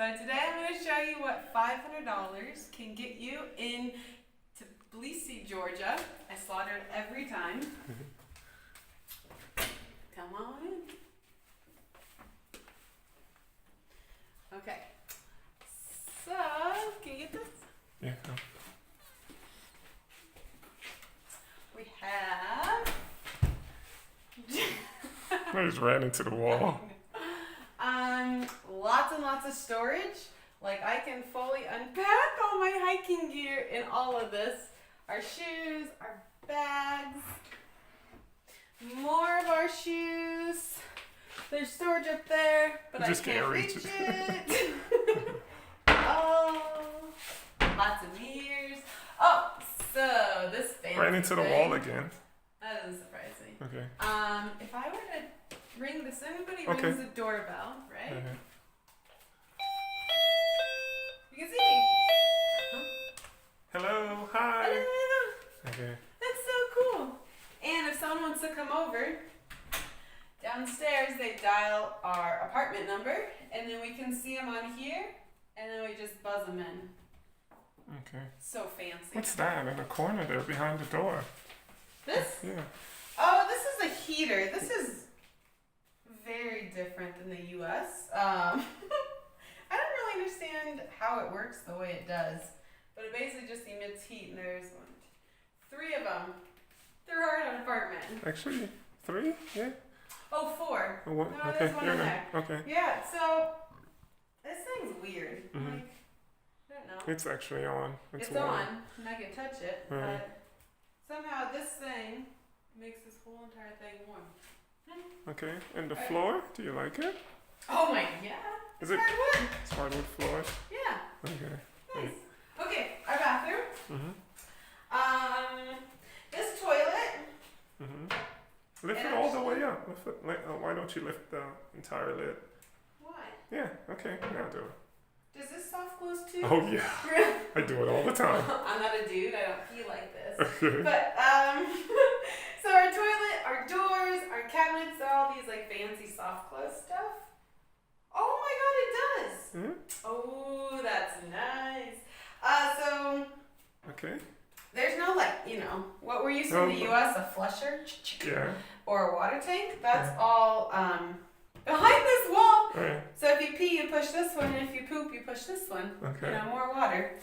so today I'm going to show you what $500 can get you in Tbilisi, Georgia. I slaughtered every time. Come on in. Okay. So, can you get this? Yeah. We have... I just ran into the wall. Lots and lots of storage. Like I can fully unpack all my hiking gear in all of this. Our shoes, our bags, more of our shoes. There's storage up there, but I can't reach it. Oh, lots of mirrors. Oh, so this fancy Ran into the wall again. That doesn't surprise me. Okay. If I were to ring this, everybody rings the doorbell, right? Okay. You can see me. Huh? Hello, hi. Hello. Okay. That's so cool. And if someone wants to come over, downstairs they dial our apartment number, and then we can see them on here, and then we just buzz them in. Okay. So fancy. What's that in the corner there behind the door? This? Yeah. Oh, this is a heater. This is very different than the U.S. I don't really understand how it works the way it does, but it basically just emits heat, and there's 3 of them. They're our apartment. Actually, 3? Yeah. Oh, 4. Oh, what? No, Okay. there's one in there. Okay. Yeah, so this thing's weird. Mhm. Like, I don't know. It's actually on. It's warm. on, and I can touch it, Right. but somehow this thing makes this whole entire thing warm. Okay. And the floor? Do you like it? Oh my, yeah. Is It's it? hardwood. It's hardwood floor. Yeah. Okay. Nice. Okay, our bathroom. Mhm. This toilet. Mhm. Lift it all the way up. Lift it. Why don't you lift the entire lid? Why? Yeah. Okay. Now do it. Does this soft close too? Oh yeah. I do it all the time. I'm not a dude. I don't feel like this. Okay. But so our toilet, our doors, our cabinets, they're all these like fancy soft close stuff. Oh my God, it does. Mhm. Oh, that's nice. So Okay. there's no what we're used to in the U.S. a flusher. Yeah. Or a water tank. That's all behind this wall. All right. So if you pee, you push this one, and if you poop, you push this one. Okay. More water.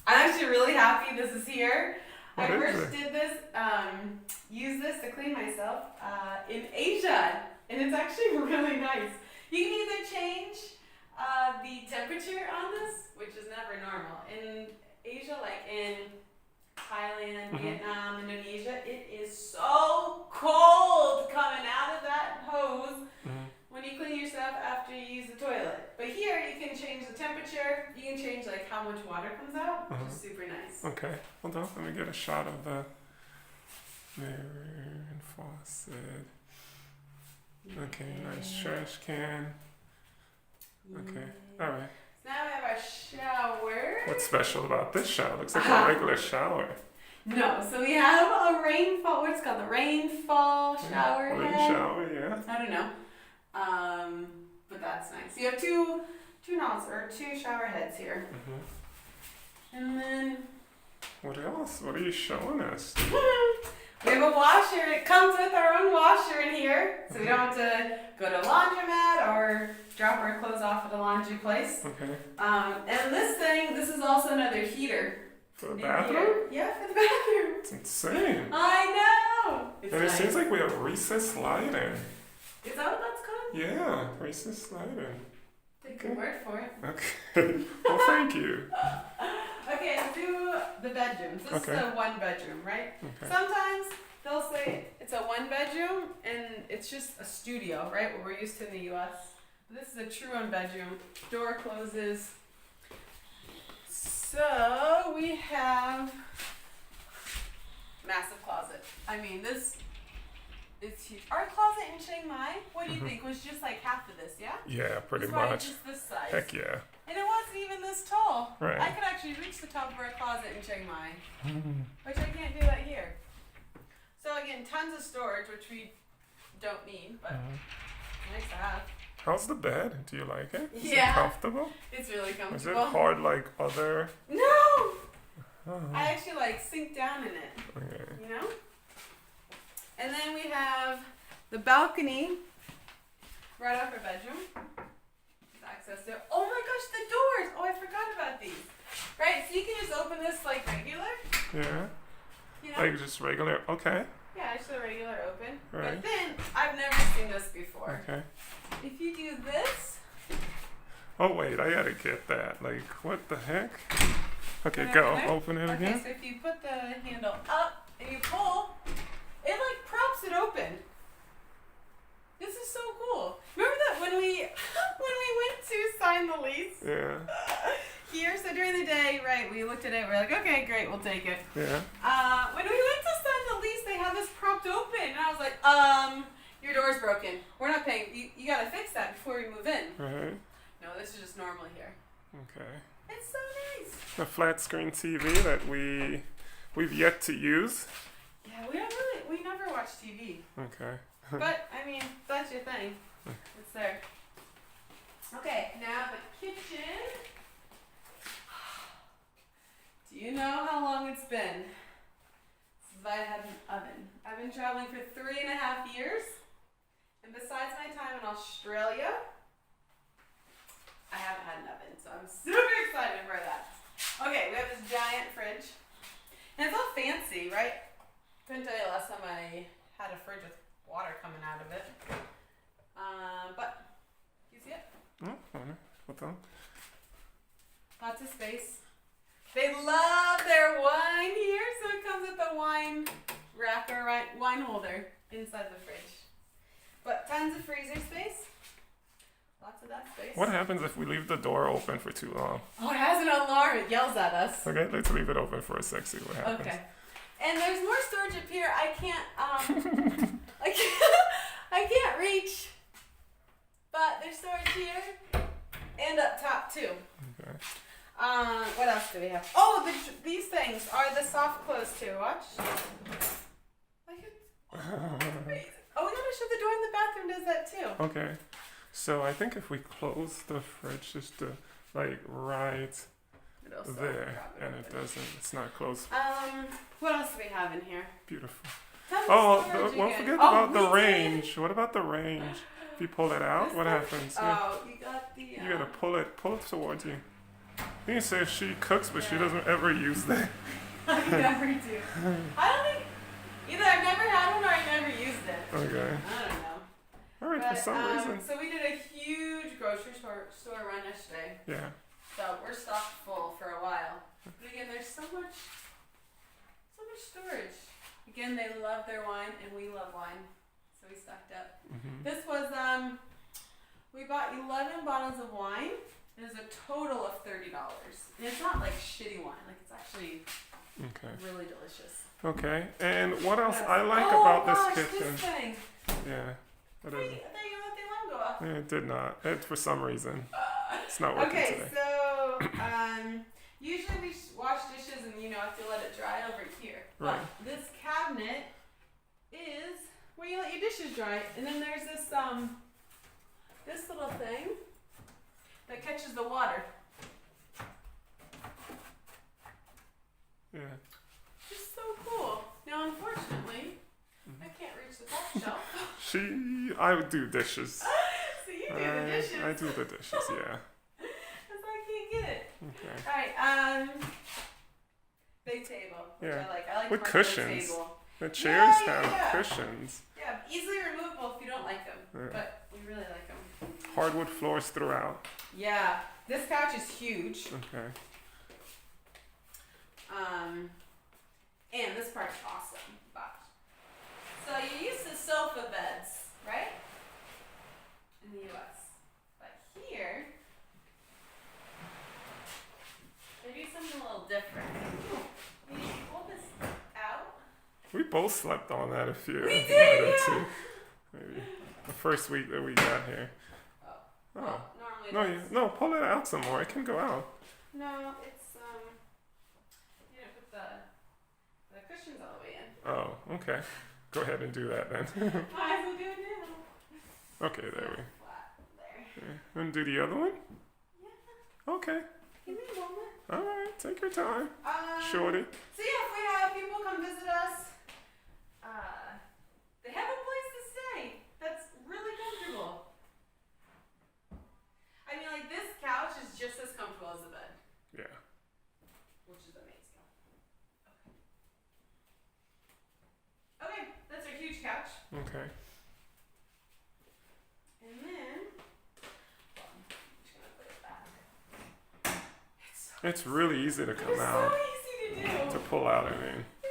I'm actually really happy this is here. What I is first it? did this, use this to clean myself in Asia, and it's actually really nice. You can either change the temperature on this, which is never normal. In Asia, like in Thailand, Vietnam, Indonesia, it is so cold coming out of that hose when you clean your stuff after you use the toilet. But here you can change the temperature, you can change like how much water comes out, which is super nice. Okay. Hold on. Let me get a shot of the mirror and faucet. Okay. Nice trash can. Okay. All right. So now we have our shower. What's special about this shower? Looks like a regular shower. No, so we have a rainfall, what's it called? The rainfall shower Rain head. shower, yeah. I don't know. But that's nice. You have two nozzles or 2 shower heads here. And then What else? What are you showing us? we have a washer. It comes with our own washer in here. So we don't have to go to a laundromat or drop our clothes off at a laundry place. Okay. And this is also another heater. For the in bathroom? here. Yeah, for the bathroom. It's insane. I know. It's And nice. it seems like we have recessed lighting. Is that what that's called? Yeah, recessed lighting. Take your word for it. Okay. Well, thank you. Okay, let's do the bedrooms. This is a 1 bedroom, right? Okay. Sometimes they'll say it's a 1 bedroom and it's just a studio, right? What we're used to in the U.S. This is a true 1 bedroom. Door closes. So we have massive closet. I mean, this is huge. Our closet in Chiang Mai, what do you think, was just like half of this, yeah? Yeah, pretty It's probably much. just this size. Heck yeah. And it wasn't even this tall. Right. I could actually reach the top of our closet in Chiang Mai, which I can't do that here. So again, tons of storage, which we don't need, but nice to have. How's the bed? Do you like it? Is Yeah. it comfortable? It's really Is it comfortable. hard like other? No! Oh, I actually like sink down in it, okay. you know? And then we have the balcony right off our bedroom. Access there. Oh my gosh, the doors! Oh, I forgot about these. Right, so you can just open this like regular. Yeah. You know? Like just regular. Okay. Yeah, just a regular open. Right. But then, I've never seen this before. Okay. If you do this, Oh wait, I gotta get that. Like, what the heck? Okay, Can I go. open it? Open it okay, again. so if you put the handle up and you pull, it like props it open. This is so cool. Remember that when we when we went to sign the lease Yeah. here? So during the day, right, we looked at it. We're like, okay, great, we'll take it. Yeah. When we went to sign the lease, they had this propped open, and I was like, your door's broken. We're not paying. You gotta fix that before we move in. Right. No, this is just normal here. Okay. It's so nice. A flat screen TV that we've yet to use. Yeah, we never watch TV. Okay. But, I mean, that's your thing. It's there. Okay, now the kitchen. Do you know how long it's been since I had an oven? I've been traveling for 3.5 years. And besides my time in Australia, I haven't had an oven. So I'm super excited for that. Okay, we have this giant fridge. And it's all fancy, right? Couldn't tell you last time I had a fridge with water coming out of it. But, you see it? What's on? Lots of space. They love their wine here, so it comes with a wine racker, right? Wine holder inside the fridge. But tons of freezer space. Lots of that space. What happens if we leave the door open for too long? Oh, it has an alarm. It yells at us. Okay, let's leave it open for a sec. See what happens. Okay. And there's more storage up here. I can't I can't reach. But there's storage here and up top too. Okay. What else do we have? Oh, these things are the soft close too. Watch. Oh, we gotta shut the door in the bathroom. Does that too? Okay. So I think if we close the fridge just to like right It'll there, and it doesn't, it's not closed. What else do we have in here? Beautiful. Tons of Oh, storage don't again. forget Oh, about the we did. range. What about the range? If you pull it out, what happens? Oh, you got the. You gotta pull it towards you. You can say she cooks, but she doesn't ever use that. I never do. I don't think either. I've never had one or I never used it. Okay. I don't know. All right, for some reason. So we did a huge grocery store run yesterday. Yeah. So we're stocked full for a while. But again, there's so much storage. Again, they love their wine and we love wine. So we stocked up. Mm-hmm. This was, we bought 11 bottles of wine. It was a total of $30. And it's not like shitty wine. Like it's actually Okay. really delicious. Okay. And what else Yes. I like Oh, about gosh, this kitchen? This thing. Yeah. What There is you it? let the alarm go off. It did not. It for some reason. It's not working Okay, today. so usually we wash dishes and have to let it dry over here. Right. But this cabinet is where you let your dishes dry, and then there's this little thing that catches the water. Yeah. It's so cool. Now, unfortunately, I can't reach the top shelf. I would do dishes. So you do the dishes. I do the dishes, yeah. Because I can't get it. Okay. Alright, big table. Which Yeah. I like With my cushions. table. The chairs Yeah. have cushions. Yeah, easily removable if you don't like them. Yeah. But we really like them. Hardwood floors throughout. Yeah, this couch is huge. Okay. And this part's awesome. But so you're used to sofa beds, right? In the US. But here they do something a little different. You pull this out. We both slept on that a few. We did, night or yeah. two. Maybe the first week that we got here. Oh. Oh. Well, normally No, that's- no, pull it out some more. It can go out. No, it's put the cushions all the way in. Oh, okay. Go ahead and do that then. Might as well do it now. Okay, there we. Flat there. Okay. And do the other one? Yeah. Okay. Give me a moment. All right. Take your time, shorty. So yeah, if we have people come visit us, they have a place to stay that's really comfortable. I mean, like this couch is just as comfortable as the bed, Yeah. which is amazing. Okay, that's our huge couch. Okay. And then, I'm just gonna put it back. It's really easy to come It's out, so easy to do. to pull out. I mean. Yeah.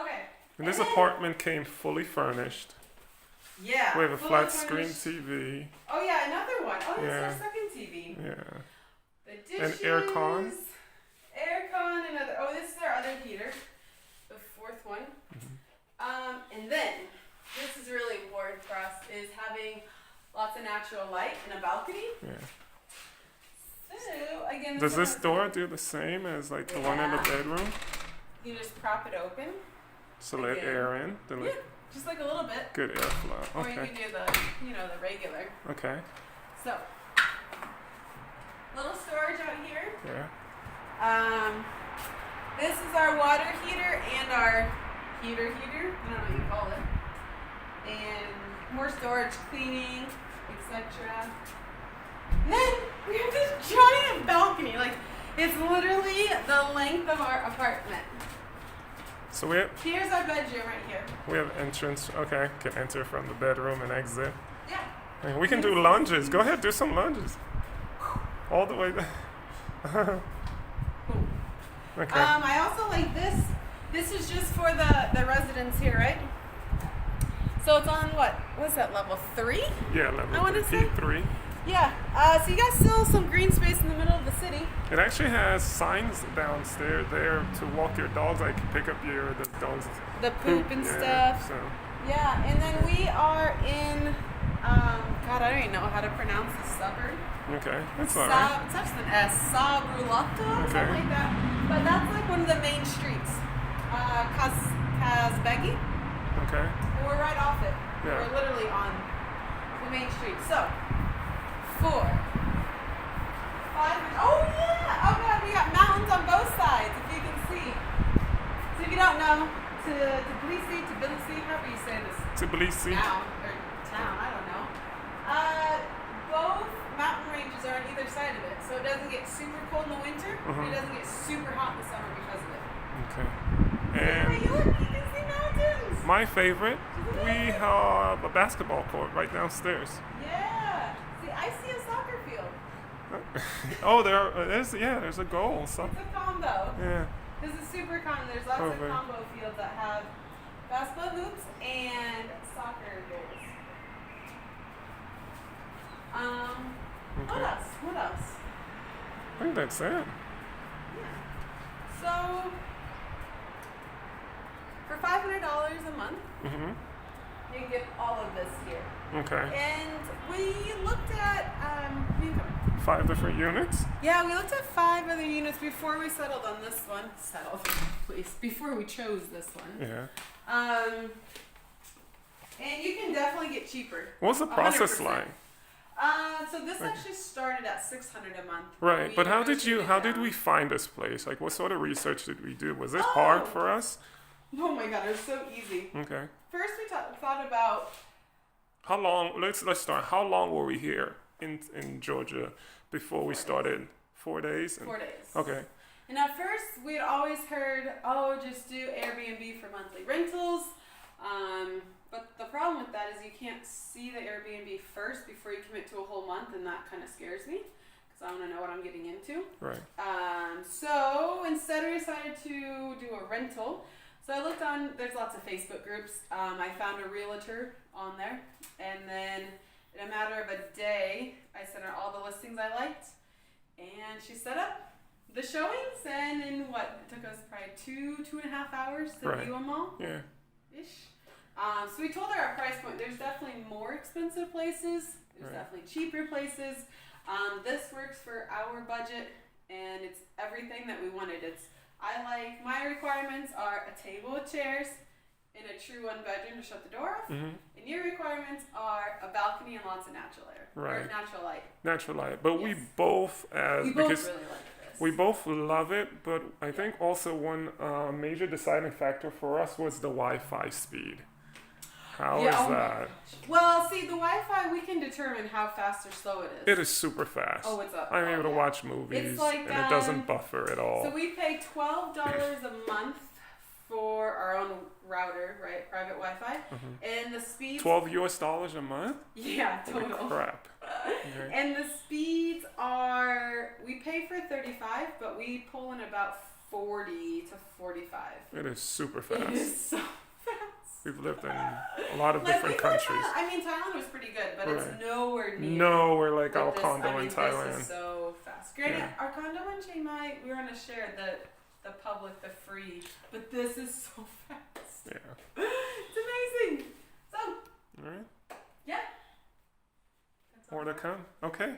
Okay. And this then- apartment came fully furnished. Yeah. We have a fully flat screen furnished. TV. Oh yeah, another one. Oh, that's Yeah. our second TV. Yeah. The dishes. And aircon. Aircon, another. Oh, this is our other heater. The fourth one. And then, this is really important for us, is having lots of natural light and a balcony. Yeah. So, again, Does one this has- door do the same as like the one in the Yeah. bedroom? You just prop it open. So let Again. air in. The Yeah, just like a little bit. good airflow. Or you Okay. can do the, the regular. Okay. So, little storage out here. Yeah. This is our water heater and our heater. I don't know what you call it. And more storage, cleaning, etc. And then we have this giant balcony. Like, it's literally the length of our apartment. So Here's our bedroom right here. we have entrance. Okay. Can enter from the bedroom and exit. Yeah. And we can do lunges. Go ahead, do some lunges. All the way down. Cool. Okay. I also like this. This is just for the residents here, right? So it's on what's that, level 3? Yeah, I level wanna 3, say- P3. Yeah. So you got still some green space in the middle of the city. It actually has signs downstairs there to walk your dogs, like pick up the dogs. The poop and Yeah, stuff. So Yeah, and then we are in, God, I don't even know how to pronounce this suburb. okay, that's all right. It starts with an S, Sabrulata, or Okay. something like that. But that's like one of the main streets. Kazbegi. Okay. And we're right off it. Yeah. We're literally on the main street. So, 4, 5, oh yeah! Oh god, we got mountains on both sides, if you can see. So if you don't know, Tbilisi, however you say this Tbilisi. town, I don't know. Both mountain ranges are on either side of it, so it doesn't get super cold in the winter, but it doesn't get super hot in the summer because of it. Okay. Hey, And look, you can see mountains! my favorite, we have a basketball court right downstairs. Yeah. See, I see a soccer field. Oh, there's a goal. So, It's a combo. yeah. This is super common. There's lots of Over. combo fields that have basketball hoops and soccer goals. What Okay. else? What else? I think that's it. So, for $500 a month, Mhm. you can get all of this here. Okay. And we looked at, 5 different units. yeah, we looked at 5 other units before we settled on this one. Please. Before we chose this one. Yeah. And you can definitely get cheaper. What's the process 100%. like? So this actually started at $600 a month. Right, We but how did negotiated we down. find this place? Like, what sort of research did we do? Was this Oh. hard for us? Oh my god, it was so easy. Okay. First we thought about, How long? Let's start. How long were we here in Georgia before we 4 days. started? 4 days. 4 days. Okay. And at first we'd always heard, oh, just do Airbnb for monthly rentals. But the problem with that is you can't see the Airbnb first before you commit to a whole month, and that kind of scares me because I want to know what I'm getting into. Right. So instead we decided to do a rental. So I looked on, there's lots of Facebook groups. I found a realtor on there, and then in a matter of a day, I sent her all the listings I liked, and she set up the showings, and in it took us probably 2.5 hours to Right. view them all. Yeah. Ish. So we told her our price point. There's definitely more expensive places. There's Right. definitely cheaper places. This works for our budget, and it's everything that we wanted. My requirements are a table with chairs, in a true one bedroom to shut the door off. Mm-hmm. And your requirements are a balcony and lots of natural air. Right. Or natural light. Natural light. But we Yes. both, We both because really like this. we both love it, but I think also one major deciding factor for us was the Wi-Fi speed. How is oh my that? gosh. Well, see, the Wi-Fi, we can determine how fast or slow it is. It is super fast. Oh, it's up. I'm oh, able to yeah. watch movies, It's like, and it doesn't buffer at all. So we pay $12 a month for our own router, right? Private Wi-Fi. And the speeds... $12 a month? Yeah, Holy total. crap. Okay. And the speeds are... We pay for 35, but we pull in about 40 to 45. It is super fast. It is so fast. We've lived in a lot of Like, different we thought countries. I mean, Thailand was pretty good, but Right. it's nowhere near... No, we're like our this. condo I mean, in Thailand. This is so fast. Granted, Yeah. our condo in Chiang Mai, we were on a share, the public, the free, but this is so fast. Yeah. It's amazing. So, All right. yeah. That's all More to I have. come. Okay.